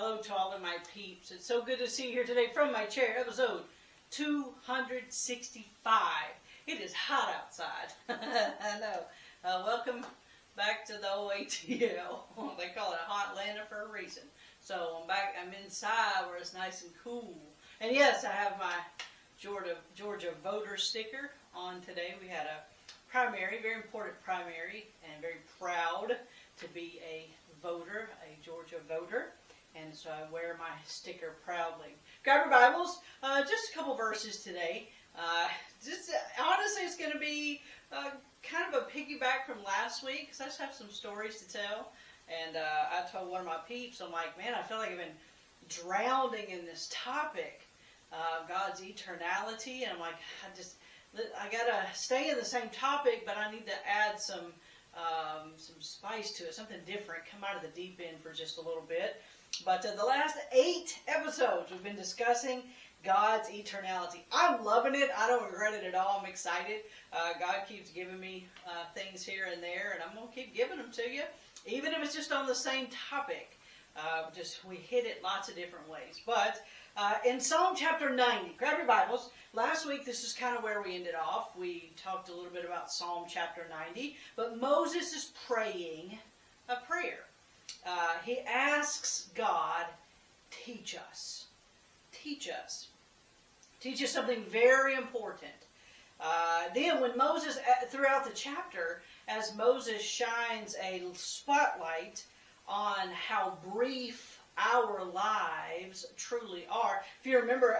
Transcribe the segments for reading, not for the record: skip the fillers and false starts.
Hello to all of my peeps. It's so good to see you here today from my chair. Episode 265. It is hot outside. I know. Welcome back to the OATL. They call it a hot Atlanta for a reason. So I'm back. I'm inside where it's nice and cool. And yes, I have my Georgia voter sticker on today. We had a primary, very important primary, and very proud to be a voter, a Georgia voter. And so I wear my sticker proudly. Grab your Bibles. Just a couple verses today. Honestly, it's going to be kind of a piggyback from last week because I just have some stories to tell. And I told one of my peeps, I'm like, man, I feel like I've been drowning in this topic of God's eternality. And I'm like, I got to stay in the same topic, but I need to add some spice to it, something different, come out of the deep end for just a little bit. But the last 8 episodes, we've been discussing God's eternality. I'm loving it. I don't regret it at all. I'm excited. God keeps giving me things here and there, and I'm going to keep giving them to you, even if it's just on the same topic. We hit it lots of different ways. But in Psalm chapter 90, grab your Bibles. Last week, this is kind of where we ended off. We talked a little bit about Psalm chapter 90, but Moses is praying a prayer. He asks God, teach us. Teach us. Teach us something very important. Then when Moses, throughout the chapter, as Moses shines a spotlight on how brief our lives truly are. If you remember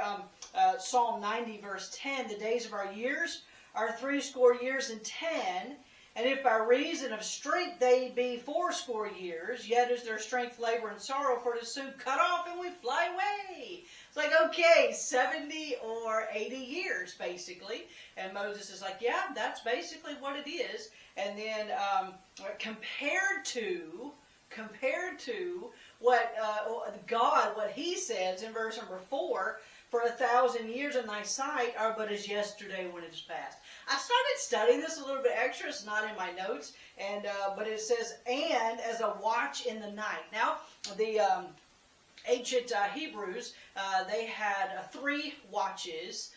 Psalm 90 verse 10, the days of our years are 80 years and 10. And if by reason of strength they be 80 years, yet is their strength labor and sorrow, for it is soon cut off and we fly away. It's like, okay, 70 or 80 years, basically. And Moses is like, yeah, that's basically what it is. And then compared to what God, what he says in verse number 4, for 1,000 years in thy sight are but as yesterday when it is past. I started studying this a little bit extra. It's not in my notes, but it says, and as a watch in the night. Now, the ancient Hebrews, they had 3 watches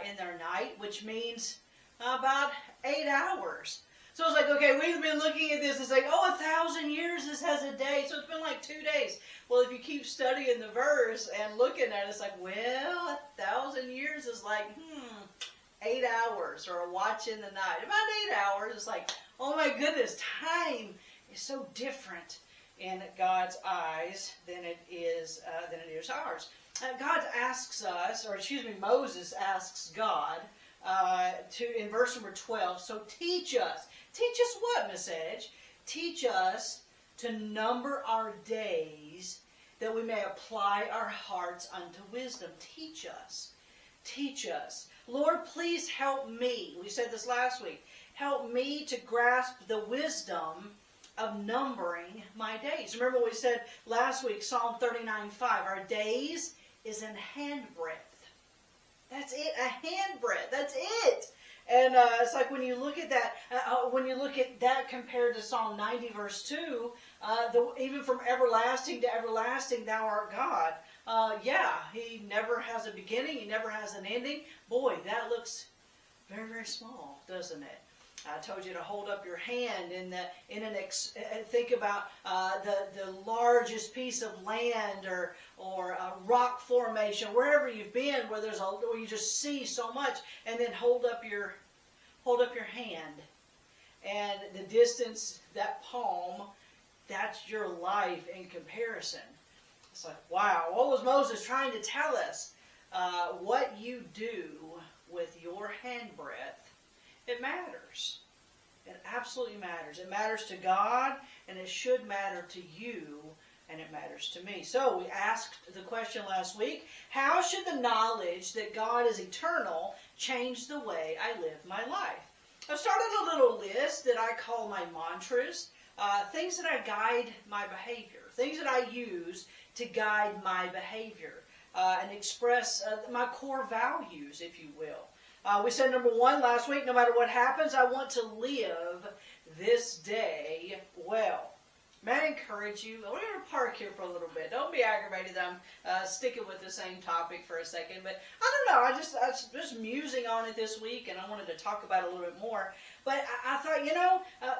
in their night, which means about 8 hours. So it's like, okay, we've been looking at this. It's like, 1,000 years, this has a day. So it's been like 2 days. Well, if you keep studying the verse and looking at it, it's like, well, 1,000 years is like, 8 hours, or a watch in the night. About 8 hours. It's like, oh my goodness, time is so different in God's eyes than it is ours. God asks us, Moses asks God in verse number 12. So teach us. Teach us what, Miss Edge? Teach us to number our days, that we may apply our hearts unto wisdom. Teach us. Teach us. Lord, please help me. We said this last week. Help me to grasp the wisdom of numbering my days. Remember what we said last week, Psalm 39:5. Our days is in handbreadth. That's it, a handbreadth. That's it. And it's like when you look at that, compared to Psalm 90 verse 2, even from everlasting to everlasting, thou art God. He never has a beginning. He never has an ending. Boy, that looks very, very small, doesn't it? I told you to hold up your hand think about the largest piece of land or a rock formation, wherever you've been, where you just see so much, and then hold up your hand, and the distance, that palm, that's your life in comparison. It's like, wow, what was Moses trying to tell us? What you do with your handbreadth, it matters. It absolutely matters. It matters to God, and it should matter to you, and it matters to me. So we asked the question last week, how should the knowledge that God is eternal change the way I live my life? I've started a little list that I call my mantras, things that I guide my behavior, things that I use to guide my behavior and express my core values, if you will. We said number 1 last week, no matter what happens, I want to live this day well. May I encourage you? We're going to park here for a little bit. Don't be aggravated that I'm sticking with the same topic for a second. But I don't know. I was just musing on it this week, and I wanted to talk about it a little bit more. But I thought,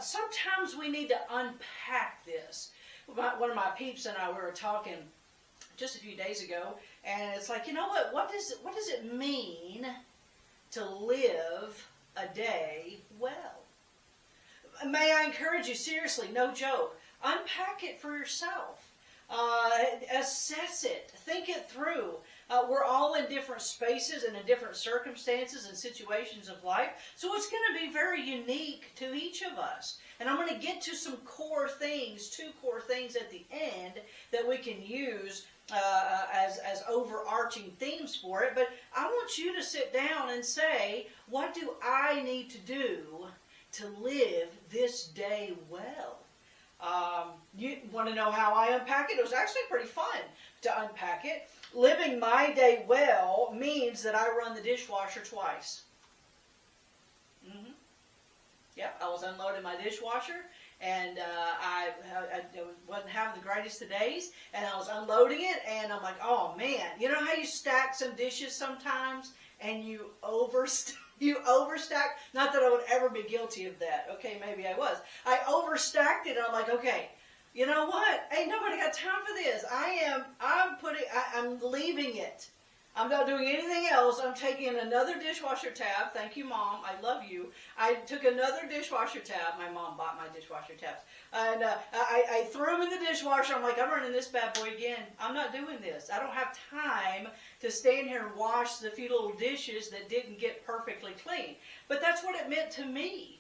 sometimes we need to unpack this. One of my peeps and I, we were talking just a few days ago, and it's like, what does it mean to live a day well? May I encourage you, seriously, no joke. Unpack it for yourself. Assess it. Think it through. We're all in different spaces and in different circumstances and situations of life. So it's going to be very unique to each of us. And I'm going to get to some core things, 2 core things at the end that we can use as overarching themes for it. But I want you to sit down and say, what do I need to do to live this day well? You want to know how I unpack it? It was actually pretty fun to unpack it. Living my day well means that I run the dishwasher twice. Yep, I was unloading my dishwasher, and I wasn't having the greatest of days, and I was unloading it, and I'm like, oh man, you know how you stack some dishes sometimes, and you overstack? Not that I would ever be guilty of that. Okay, maybe I was. I overstacked it, and I'm like, okay, you know what? Ain't nobody got time for this. I'm leaving it. I'm not doing anything else. I'm taking another dishwasher tab. Thank you, Mom. I love you. I took another dishwasher tab. My mom bought my dishwasher tabs. And I threw them in the dishwasher. I'm like, I'm running this bad boy again. I'm not doing this. I don't have time to stand here and wash the few little dishes that didn't get perfectly clean. But that's what it meant to me.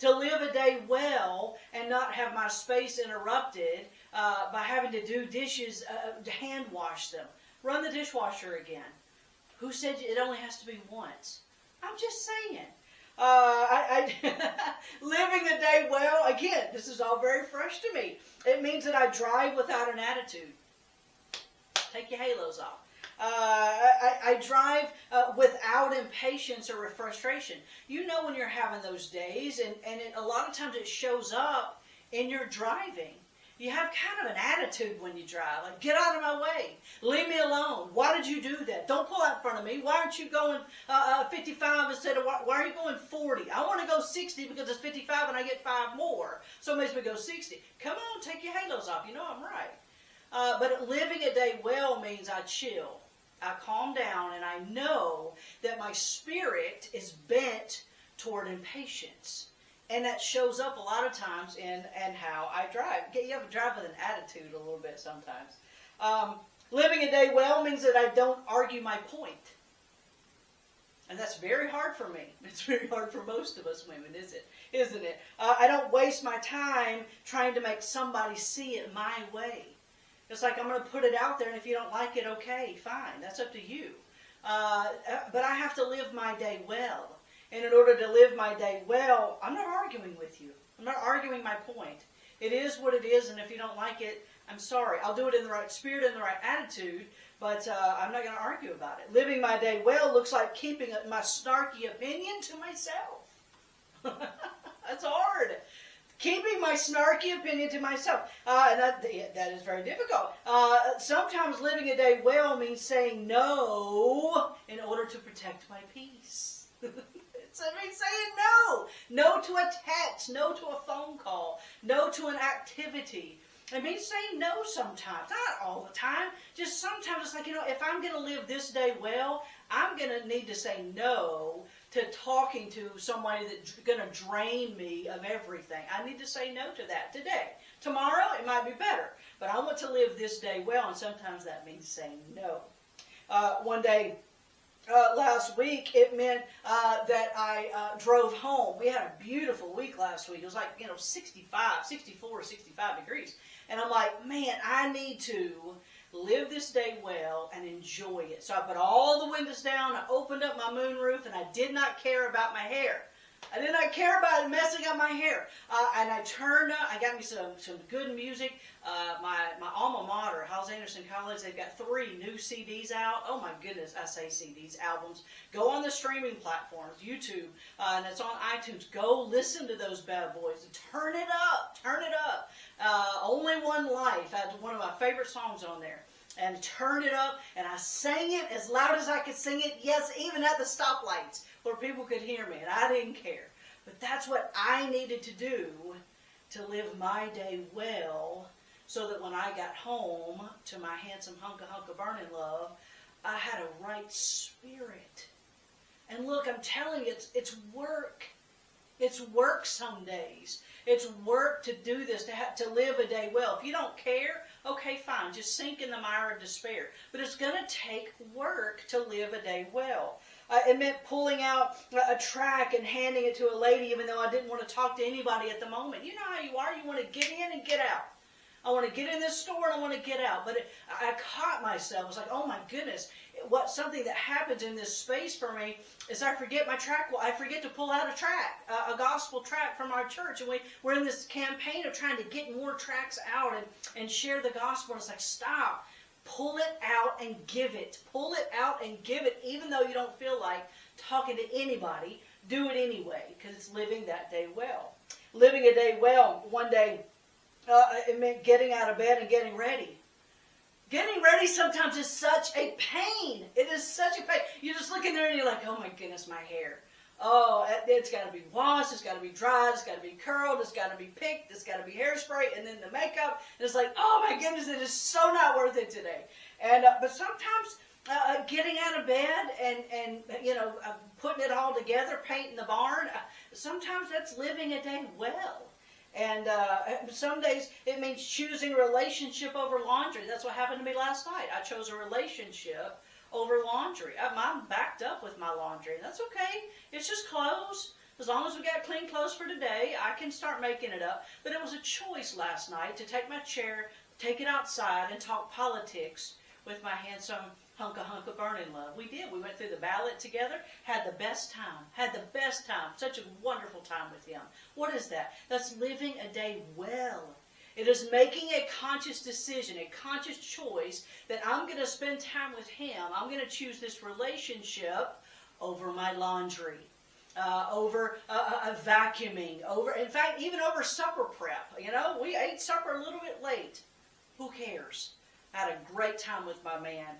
To live a day well and not have my space interrupted by having to do dishes, to hand wash them. Run the dishwasher again. Who said it only has to be once? I'm just saying. Living a day well, again, this is all very fresh to me. It means that I drive without an attitude. Take your halos off. I drive without impatience or frustration. You know when you're having those days, and a lot of times it shows up in your driving. You have kind of an attitude when you drive, like, get out of my way. Leave me alone. Why did you do that? Don't pull out in front of me. Why aren't you going 55 instead of, why are you going 40? I want to go 60 because it's 55 and I get 5 more. So it makes me go 60. Come on, take your halos off. You know I'm right. But living a day well means I chill. I calm down, and I know that my spirit is bent toward impatience. And that shows up a lot of times in how I drive. You have to drive with an attitude a little bit sometimes. Living a day well means that I don't argue my point. And that's very hard for me. It's very hard for most of us women, isn't it? I don't waste my time trying to make somebody see it my way. It's like, I'm going to put it out there, and if you don't like it, okay, fine. That's up to you. But I have to live my day well. And in order to live my day well, I'm not arguing with you. I'm not arguing my point. It is what it is, and if you don't like it, I'm sorry. I'll do it in the right spirit and the right attitude, but I'm not going to argue about it. Living my day well looks like keeping my snarky opinion to myself. That's hard. Keeping my snarky opinion to myself. And that is very difficult. Sometimes living a day well means saying no in order to protect my peace. It means saying no. No to a text. No to a phone call. No to an activity. It means saying no sometimes. Not all the time. Just sometimes it's like, if I'm going to live this day well, I'm going to need to say no to talking to somebody that's going to drain me of everything. I need to say no to that today. Tomorrow, it might be better. But I want to live this day well, and sometimes that means saying no. One day, last week, it meant that I drove home. We had a beautiful week last week. It was like, 65 degrees. And I'm like, man, I need to live this day well and enjoy it. So I put all the windows down, I opened up my moonroof, and I did not care about my hair. I did not care about messing up my hair. And I turned up, I got me some good music. My alma mater, Charles Anderson College. They've got 3 new CDs out. Oh my goodness, I say CDs, albums. Go on the streaming platforms, YouTube, and it's on iTunes. Go listen to those bad boys. Turn it up, turn it up. Only One Life had one of my favorite songs on there. And turn it up, and I sang it as loud as I could sing it, yes, even at the stoplights, where people could hear me, and I didn't care. But that's what I needed to do to live my day well, so that when I got home to my handsome hunk of burning love, I had a right spirit. And look, I'm telling you, it's work. It's work some days. It's work to do this, to live a day well. If you don't care, okay, fine. Just sink in the mire of despair. But it's going to take work to live a day well. It meant pulling out a track and handing it to a lady, even though I didn't want to talk to anybody at the moment. You know how you are. You want to get in and get out. I want to get in this store and I want to get out. But I caught myself. I was like, oh my goodness. Something that happens in this space for me is I forget my track. I forget to pull out a track, a gospel track from our church. And we're in this campaign of trying to get more tracks out and share the gospel. And it's like, stop. Pull it out and give it. Pull it out and give it, even though you don't feel like talking to anybody. Do it anyway, because it's living that day well. Living a day well, one day, it meant getting out of bed and getting ready. Getting ready sometimes is such a pain. It is such a pain. You just look in there and you're like, oh my goodness, my hair. Oh, it's got to be washed, it's got to be dried, it's got to be curled, it's got to be picked, it's got to be hairspray, and then the makeup. And it's like, oh my goodness, it is so not worth it today. And but sometimes getting out of bed and putting it all together, painting the barn, sometimes that's living a day well. And some days it means choosing a relationship over laundry. That's what happened to me last night. I chose a relationship over laundry. I'm backed up with my laundry. That's okay. It's just clothes. As long as we got clean clothes for today, I can start making it up. But it was a choice last night to take my chair, take it outside, and talk politics with my handsome hunk of burning love. We did. We went through the ballot together, had the best time. Such a wonderful time with him. What is that? That's living a day well. It is making a conscious decision, a conscious choice that I'm going to spend time with him. I'm going to choose this relationship over my laundry, over vacuuming, in fact, even over supper prep. You know, we ate supper a little bit late. Who cares? I had a great time with my man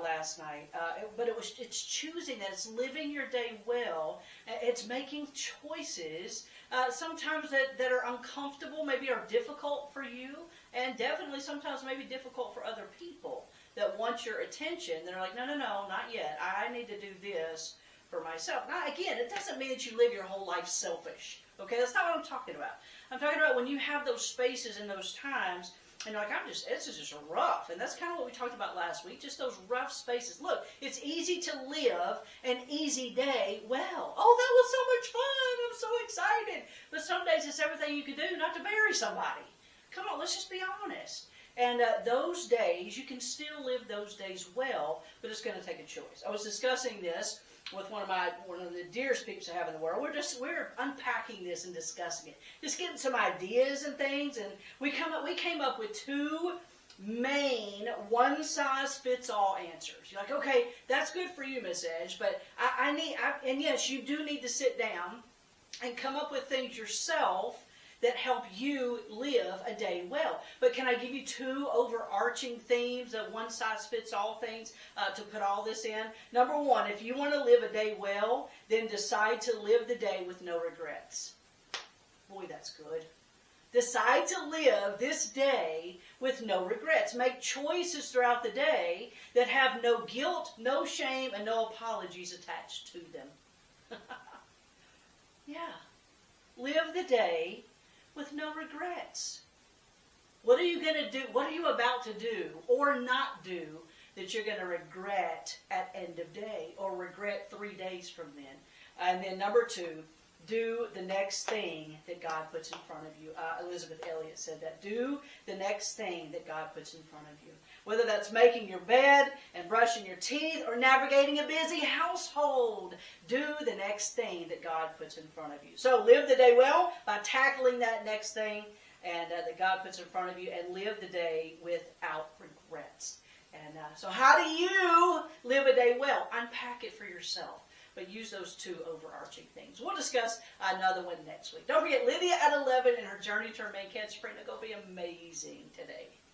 last night. But it's choosing that. It's living your day well. It's making choices sometimes that are uncomfortable, maybe are difficult for you, and definitely sometimes maybe difficult for other people that want your attention. They're like, no, not yet. I need to do this for myself. Now, again, it doesn't mean that you live your whole life selfish. Okay, that's not what I'm talking about. I'm talking about when you have those spaces and those times and you're like, this is just rough. And that's kind of what we talked about last week, just those rough spaces. Look, it's easy to live an easy day well. Oh, that was so much fun. I'm so excited. But some days it's everything you can do not to bury somebody. Come on, let's just be honest. And those days, you can still live those days well, but it's going to take a choice. I was discussing this with one of the dearest peeps I have in the world. We're unpacking this and discussing it, just getting some ideas and things. And we came up with 2 main one-size-fits-all answers. You're like, okay, that's good for you, Miss Edge, but and yes, you do need to sit down and come up with things yourself that help you live a day well. But can I give you 2 overarching themes of one-size-fits-all things to put all this in? Number 1, if you want to live a day well, then decide to live the day with no regrets. Boy, that's good. Decide to live this day with no regrets. Make choices throughout the day that have no guilt, no shame, and no apologies attached to them. Yeah. Live the day with no regrets. What are you going to do? What are you about to do or not do that you're going to regret at end of day or regret 3 days from then? And then number 2, do the next thing that God puts in front of you. Elizabeth Elliot said that. Do the next thing that God puts in front of you. Whether that's making your bed and brushing your teeth or navigating a busy household, do the next thing that God puts in front of you. So live the day well by tackling that next thing and that God puts in front of you, and live the day without regret. So how do you live a day well? Unpack it for yourself. But use those two overarching things. We'll discuss another one next week. Don't forget, Lydia at 11 and her journey to her main catch spring. It's going to be amazing today.